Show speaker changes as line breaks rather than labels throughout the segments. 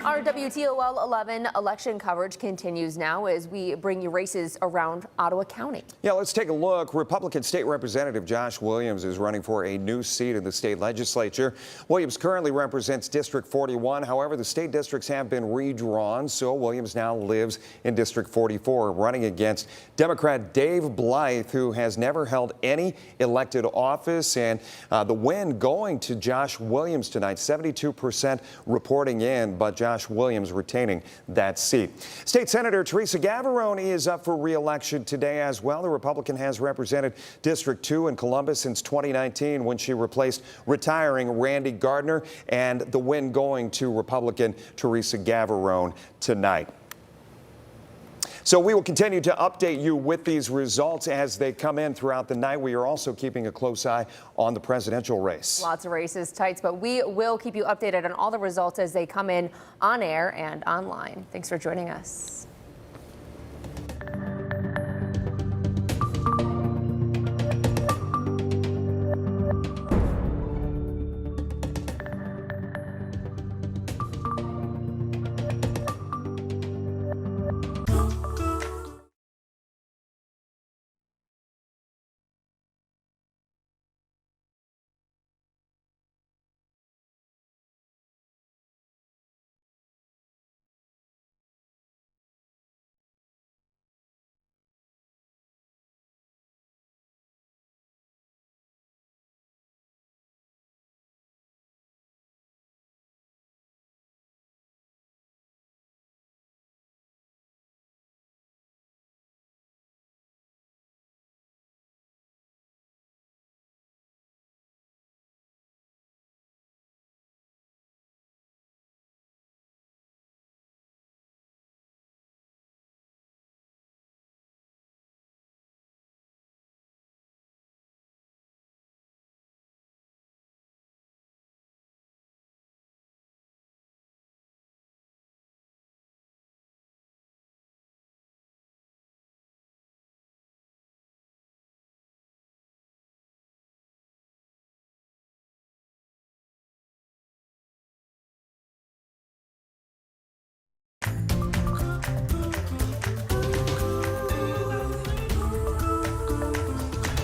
Our WTOL 11 election coverage continues now as we bring you races around Ottawa County.
Yeah, let's take a look. Republican State Representative Josh Williams is running for a new seat in the state legislature. Williams currently represents District 41. However, the state districts have been redrawn, so Williams now lives in District 44, running against Democrat Dave Blythe, who has never held any elected office. And the win going to Josh Williams tonight, 72% reporting in, but Josh Williams retaining that seat. State Senator Teresa is up for re-election today as well. The Republican has represented District 2 in Columbus since 2019 when she replaced retiring Randy Gardner, and the win going to Republican Teresa Gavarone tonight. So we will continue to update you with these results as they come in throughout the night. We are also keeping a close eye on the presidential race.
Lots of races, Tights, but we will keep you updated on all the results as they come in on air and online. Thanks for joining us.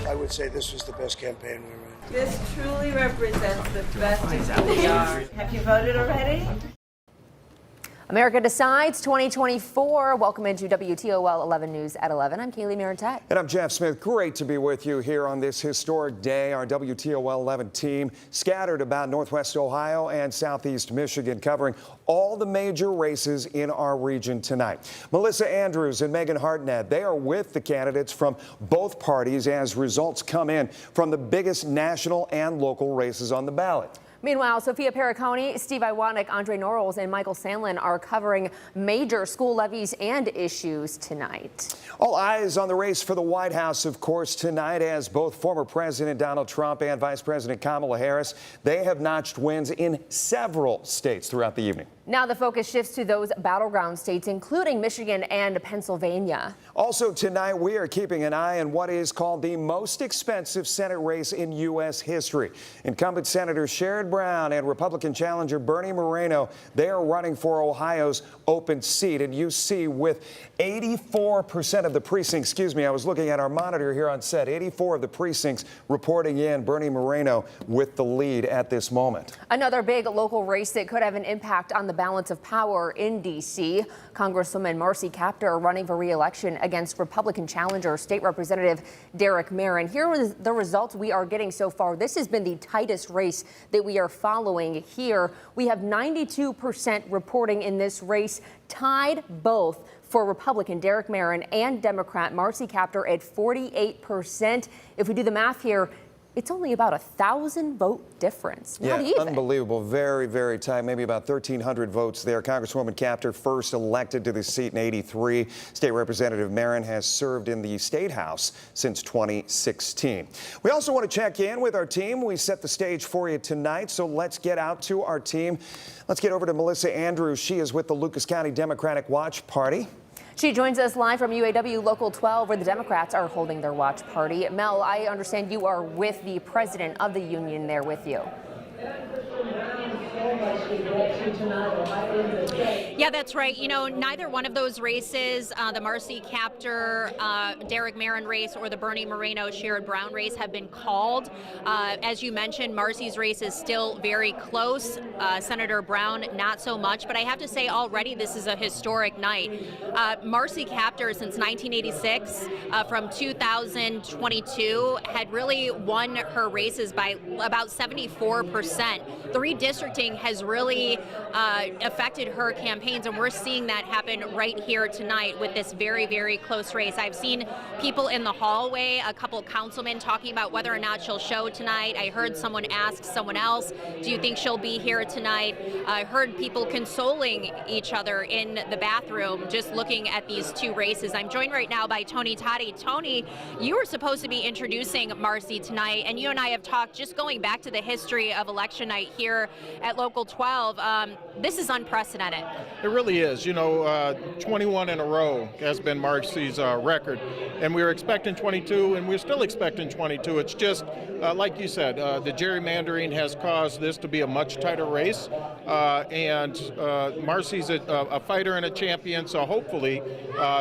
I would say this was the best campaign we ran.
This truly represents the best of who we are. Have you voted already?
America Decides 2024. Welcome into WTOL 11 News at 11. I'm Kaylee Maritet.
And I'm Jeff Smith. Great to be with you here on this historic day. Our WTOL 11 team scattered about Northwest Ohio and Southeast Michigan, covering all the major races in our region tonight. Melissa Andrews and Megan Hartnett, they are with the candidates from both parties as results come in from the biggest national and local races on the ballot.
Meanwhile, Sophia Perricone, Steve Iwanek, Andre Norrells, and Michael Sandlin are covering major school levies and issues tonight.
All eyes on the race for the White House, of course, tonight, as both former President Donald Trump and Vice President Kamala Harris, they have notched wins in several states throughout the evening.
Now the focus shifts to those battleground states, including Michigan and Pennsylvania.
Also tonight, we are keeping an eye on what is called the most expensive Senate race in U.S. history. Incumbent Senator Sherrod Brown and Republican challenger Bernie Moreno, they are running for Ohio's open seat. And you see with 84% of the precincts, I was looking at our monitor here on set, 84 of the precincts reporting in Bernie Moreno with the lead at this moment.
Another big local race that could have an impact on the balance of power in D.C. Congresswoman Marcy Kaptur running for re-election against Republican challenger State Representative Derek Merrin. Here are the results we are getting so far. This has been the tightest race that we are following here. We have 92% reporting in this race, tied both for Republican Derek Merrin and Democrat Marcy Kaptur at 48%. If we do the math here, it's only about 1,000 vote difference. Not even.
Unbelievable. Very, very tight. Maybe about 1,300 votes there. Congresswoman Kaptur first elected to the seat in '83. State Representative Merrin has served in the State House since 2016. We also want to check in with our team. We set the stage for you tonight, so let's get out to our team. Let's get over to Melissa Andrews. She is with the Lucas County Democratic Watch Party.
She joins us live from UAW Local 12, where the Democrats are holding their watch party. Mel, I understand you are with the president of the union there with you.
Yeah, that's right. You know, neither one of those races, the Marcy Kaptur, Derek Marin race or the Bernie Moreno, Sherrod Brown race have been called. As you mentioned, Marcy's race is still very close. Senator Brown, not so much. But I have to say already this is a historic night. Marcy Kaptur, since 1986, from 2022, had really won her races by about 74%. The redistricting has really affected her campaigns, and we're seeing that happen right here tonight with this very, very close race. I've seen people in the hallway, a couple councilmen talking about whether or not she'll show tonight. I heard someone ask someone else, do you think she'll be here tonight? I heard people consoling each other in the bathroom just looking at these two races. I'm joined right now by Tony Toddy. Tony, you were supposed to be introducing Marcy tonight, and you and I have talked just going back to the history of election night here at Local 12. This is unprecedented.
It really is. You know, 21 in a row has been Marcy's record, and we were expecting 22, and we're still expecting 22. It's just, like you said, the gerrymandering has caused this to be a much tighter race, and Marcy's a fighter and a champion, so hopefully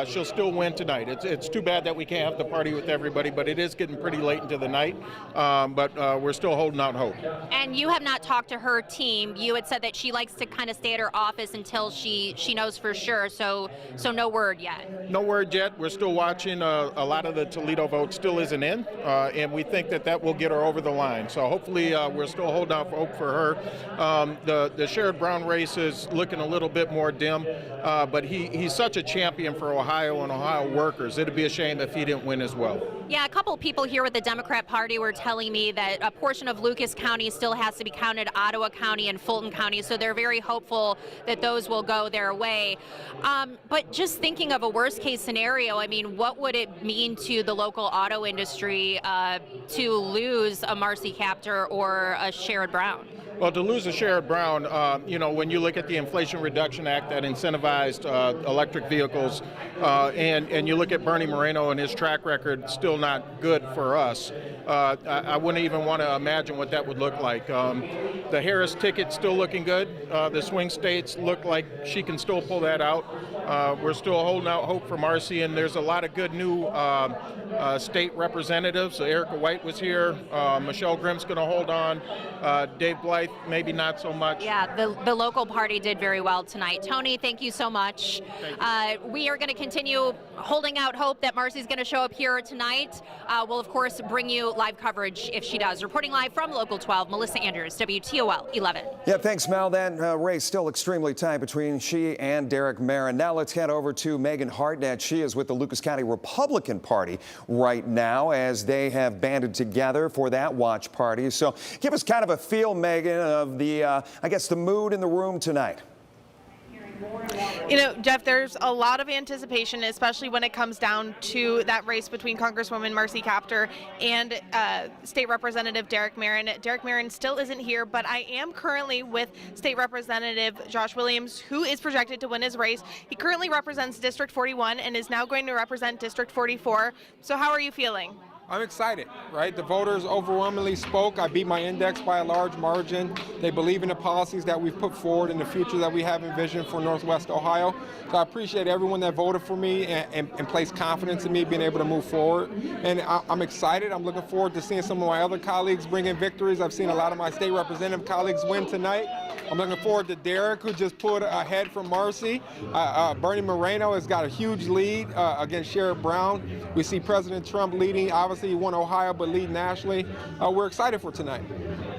she'll still win tonight. It's too bad that we can't have the party with everybody, but it is getting pretty late into the night, but we're still holding out hope.
And you have not talked to her team. You had said that she likes to kind of stay at her office until she knows for sure, so no word yet.
No word yet. We're still watching. A lot of the Toledo vote still isn't in, and we think that will get her over the line. So hopefully we're still holding out hope for her. The Sherrod Brown race is looking a little bit more dim, but he's such a champion for Ohio and Ohio workers. It'd be a shame if he didn't win as well.
Yeah, a couple people here with the Democrat Party were telling me that a portion of Lucas County still has to be counted, Ottawa County and Fulton County, so they're very hopeful that those will go their way. But just thinking of a worst case scenario, I mean, what would it mean to the local auto industry to lose a Marcy Kaptur or a Sherrod Brown?
Well, to lose a Sherrod Brown, you know, when you look at the Inflation Reduction Act that incentivized electric vehicles, and you look at Bernie Moreno and his track record, still not good for us. I wouldn't even want to imagine what that would look like. The Harris ticket still looking good. The swing states look like she can still pull that out. We're still holding out hope for Marcy, and there's a lot of good new state representatives. So Erica White was here. Michelle Grimm's going to hold on. Dave Blythe, maybe not so much.
Yeah, the local party did very well tonight. Tony, thank you so much. We are going to continue holding out hope that Marcy's going to show up here tonight. We'll, of course, bring you live coverage if she does. Reporting live from Local 12, Melissa Andrews, WTOL 11.
Yeah, thanks, Mel. That race still extremely tight between she and Derek Marin. Now let's head over to Megan Hartnett. She is with the Lucas County Republican Party right now as they have banded together for that watch party. So give us kind of a feel, Megan, of the, I guess, the mood in the room tonight.
You know, Jeff, there's a lot of anticipation, especially when it comes down to that race between Congresswoman Marcy Kaptur and State Representative Derek Marin. Derek Marin still isn't here, but I am currently with State Representative Josh Williams, who is projected to win his race. He currently represents District 41 and is now going to represent District 44. So how are you feeling?
I'm excited, right? The voters overwhelmingly spoke. I beat my index by a large margin. They believe in the policies that we've put forward and the future that we have envisioned for Northwest Ohio. So I appreciate everyone that voted for me and placed confidence in me being able to move forward. And I'm excited. I'm looking forward to seeing some of my other colleagues bring in victories. I've seen a lot of my state representative colleagues win tonight. I'm looking forward to Derek, who just pulled ahead from Marcy. Bernie Moreno has got a huge lead against Sherrod Brown. We see President Trump leading. Obviously, he won Ohio, but lead nationally. We're excited for tonight.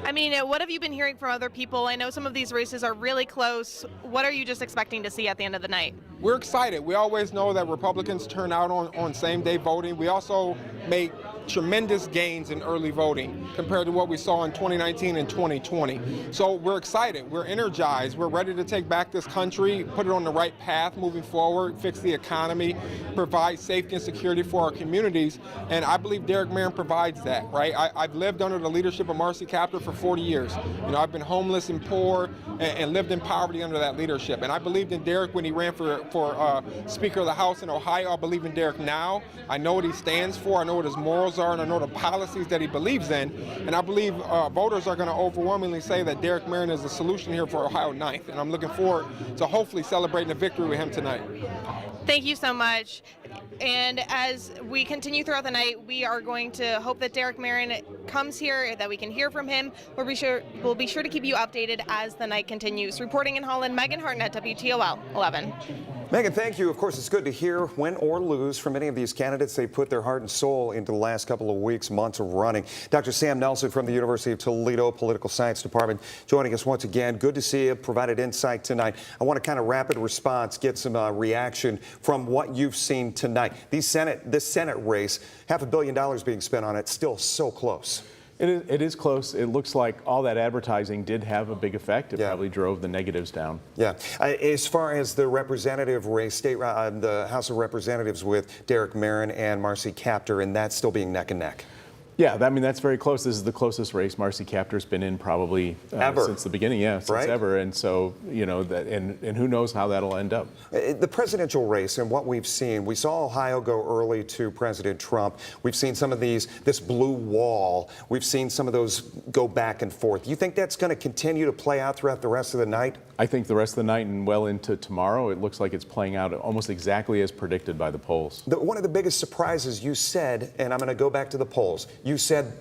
I mean, what have you been hearing from other people? I know some of these races are really close. What are you just expecting to see at the end of the night?
We're excited. We always know that Republicans turn out on same-day voting. We also make tremendous gains in early voting compared to what we saw in 2019 and 2020. So we're excited. We're energized. We're ready to take back this country, put it on the right path moving forward, fix the economy, provide safety and security for our communities. And I believe Derek Marin provides that, right? I've lived under the leadership of Marcy Kaptur for 40 years. You know, I've been homeless and poor and lived in poverty under that leadership. And I believed in Derek when he ran for Speaker of the House in Ohio. I believe in Derek now. I know what he stands for. I know what his morals voters are, and I know the policies that he believes in. And I believe voters are going to overwhelmingly say that Derek Merrin is the solution here for Ohio 9th. And I'm looking forward to hopefully celebrating a victory with him tonight.
Thank you so much. And as we continue throughout the night, we are going to hope that Derek Merrin comes here, that we can hear from him. We'll be sure to keep you updated as the night continues. Reporting in Holland, Megan Hartnett, WTOL 11.
Megan, thank you. Of course, it's good to hear, win or lose, from many of these candidates. They put their heart and soul into the last couple of weeks, months of running. Dr. Sam Nelson from the University of Toledo Political Science Department joining us once again. Good to see you. Provided insight tonight. I want to kind of rapid response, get some reaction from what you've seen tonight. This Senate race, $500 million being spent on it, still so close.
It is close. It looks like all that advertising did have a big effect. It probably drove the negatives down.
Yeah. As far as the representative race, the House of Representatives with Derek Merrin and Marcy Kaptur, and that's still being neck and neck.
Yeah, I mean, that's very close. This is the closest race Marcy Kaptur's been in probably since the beginning. Yeah, since ever. And so, you know, and who knows how that'll end up.
The presidential race and what we've seen, we saw Ohio go early to President Trump. We've seen some of this blue wall. We've seen some of those go back and forth. You think that's going to continue to play out throughout the rest of the night?
I think the rest of the night and well into tomorrow, it looks like it's playing out almost exactly as predicted by the polls.
One of the biggest surprises you said, and I'm going to go back to the polls, you said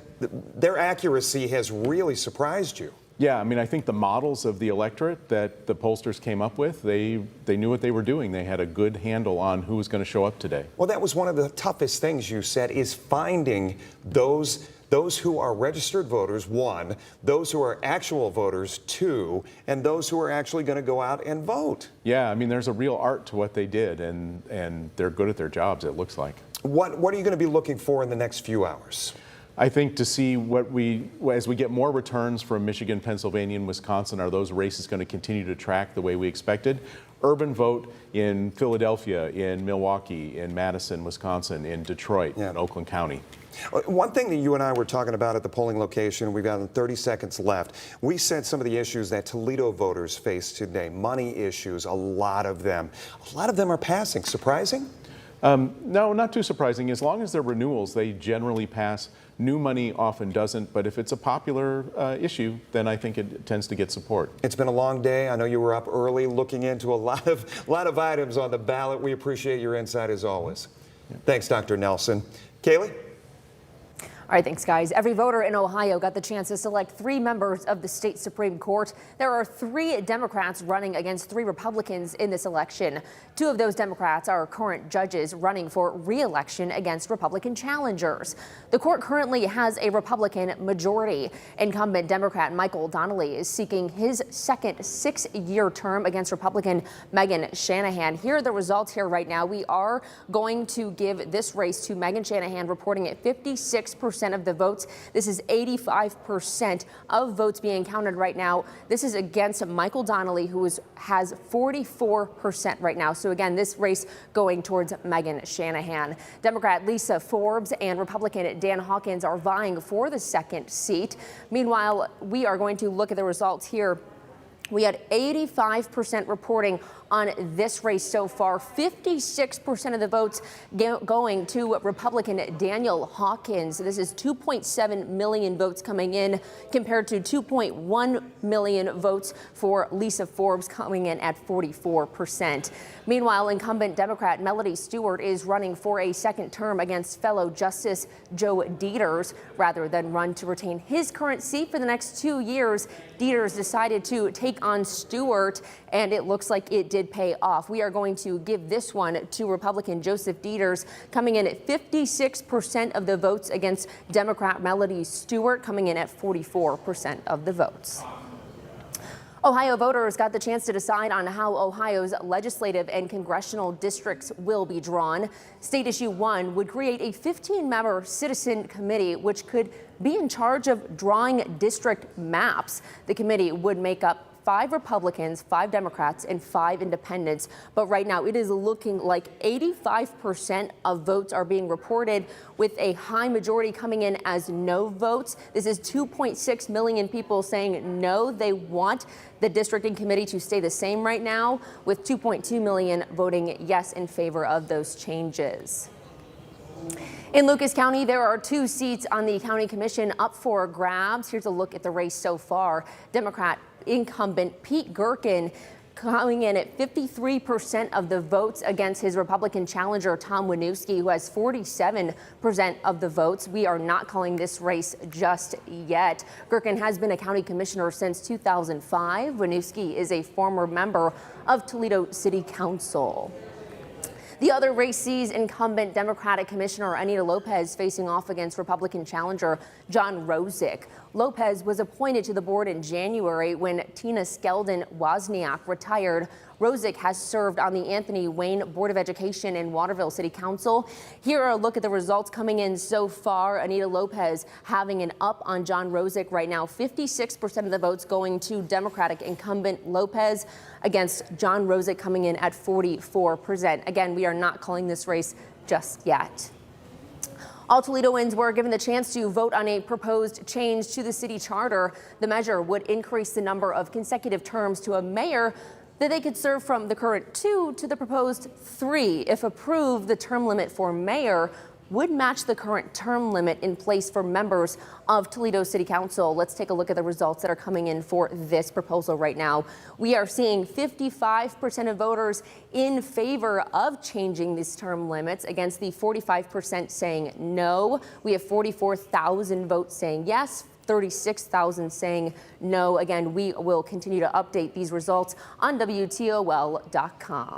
their accuracy has really surprised you.
Yeah, I mean, I think the models of the electorate that the pollsters came up with, they knew what they were doing. They had a good handle on who was going to show up today.
Well, that was one of the toughest things you said, is finding those who are registered voters, 1, those who are actual voters, 2, and those who are actually going to go out and vote.
Yeah, I mean, there's a real art to what they did, and they're good at their jobs, it looks like.
What are you going to be looking for in the next few hours?
I think to see as we get more returns from Michigan, Pennsylvania, and Wisconsin, are those races going to continue to track the way we expected? Urban vote in Philadelphia, in Milwaukee, in Madison, Wisconsin, in Detroit, in Oakland County.
One thing that you and I were talking about at the polling location, we've got 30 seconds left. We said some of the issues that Toledo voters face today, money issues, a lot of them. A lot of them are passing. Surprising?
No, not too surprising. As long as they're renewals, they generally pass. New money often doesn't, but if it's a popular issue, then I think it tends to get support.
It's been a long day. I know you were up early looking into a lot of items on the ballot. We appreciate your insight as always. Yeah. Thanks, Dr. Nelson. Kaylee?
All right, thanks, guys. Every voter in Ohio got the chance to select 3 members of the state Supreme Court. There are 3 Democrats running against 3 Republicans in this election. 2 of those Democrats are current judges running for re-election against Republican challengers. The court currently has a Republican majority. Incumbent Democrat Michael Donnelly is seeking his second 6-year term against Republican Megan Shanahan. Here are the results here right now. We are going to give this race to Megan Shanahan, reporting at 56% of the votes. This is 85% of votes being counted right now. This is against Michael Donnelly, who has 44% right now. So again, this race going towards Megan Shanahan. Democrat Lisa Forbes and Republican Dan Hawkins are vying for the second seat. Meanwhile, we are going to look at the results here. We had 85% reporting on this race so far. 56% of the votes going to Republican Daniel Hawkins. This is 2.7 million votes coming in compared to 2.1 million votes for Lisa Forbes, coming in at 44%. Meanwhile, incumbent Democrat Melody Stewart is running for a second term against fellow Justice Joe Deters. Rather than run to retain his current seat for the next 2 years, Deters decided to take on Stewart, and it looks like it did pay off. We are going to give this one to Republican Joseph Deters, coming in at 56% of the votes against Democrat Melody Stewart, coming in at 44% of the votes. Ohio voters got the chance to decide on how Ohio's legislative and congressional districts will be drawn. State Issue 1 would create a 15-member citizen committee which could be in charge of drawing district maps. The committee would make up 5 Republicans, 5 Democrats, and 5 independents. But right now it is looking like 85% of votes are being reported, with a high majority coming in as no votes. This is 2.6 million people saying no, they want the districting committee to stay the same right now, with 2.2 million voting yes in favor of those changes. In Lucas County, there are 2 seats on the county commission up for grabs. Here's a look at the race so far. Democrat incumbent Pete Gherkin coming in at 53% of the votes against his Republican challenger Tom Winooski, who has 47% of the votes. We are not calling this race just yet. Gherkin has been a county commissioner since 2005. Winooski is a former member of Toledo City Council. The other race sees incumbent Democratic Commissioner Anita Lopez facing off against Republican challenger John Rosick. Lopez was appointed to the board in January when Tina Skeldon-Wozniak retired. Rosick has served on the Anthony Wayne Board of Education and Waterville City Council. Here are a look at the results coming in so far. Anita Lopez having an up on John Rosick right now. 56% of the votes going to Democratic incumbent Lopez against John Rosick coming in at 44%. Again, we are not calling this race just yet. All Toledoans were given the chance to vote on a proposed change to the city charter. The measure would increase the number of consecutive terms to a mayor that they could serve from the current 2 to the proposed 3. If approved, the term limit for mayor would match the current term limit in place for members of Toledo City Council. Let's take a look at the results that are coming in for this proposal right now. We are seeing 55% of voters in favor of changing these term limits against the 45% saying no. We have 44,000 votes saying yes, 36,000 saying no. Again, we will continue to update these results on WTOL.com.